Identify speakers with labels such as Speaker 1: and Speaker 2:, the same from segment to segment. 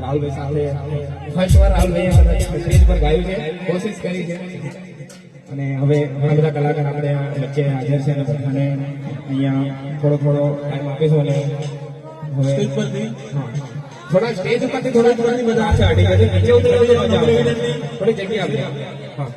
Speaker 1: રાહુલભાઈ સાથે ફર્સ્ટ વાર રાહુલભાઈ સ્ટેજ પર ગાયું છે, કોશિશ કરી છે અને હવે ઘણા બધા કલાકાર આપણે વચ્ચે હાજર છે અને બધાને અહીંયા થોડો ટાઈમ આપીશું અને હવે સ્ટેજ પરથી થોડા સ્ટેજ ઉપરથી થોડી બધા છે અડી ગયા છે, નીચે ઉતરવા મજા આવે, થોડી જગ્યા આપી. હા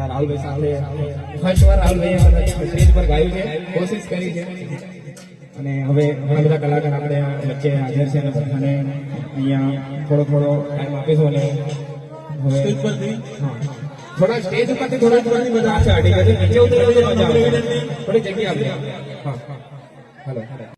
Speaker 1: રાહુલભાઈ સાથે ફર્સ્ટ વાર રાહુલભાઈ સ્ટેજ પર ગાયું છે, કોશિશ કરી છે અને હવે ઘણા બધા કલાકાર આપણે વચ્ચે હાજર છે અને બધાને અહીંયા થોડો ટાઈમ આપીશું અને હવે સ્ટેજ પરથી થોડા સ્ટેજ ઉપરથી થોડી બધા છે અડી ગયા છે, નીચે ઉતરવા મજા આવે, થોડી જગ્યા આપી. હા હાલો.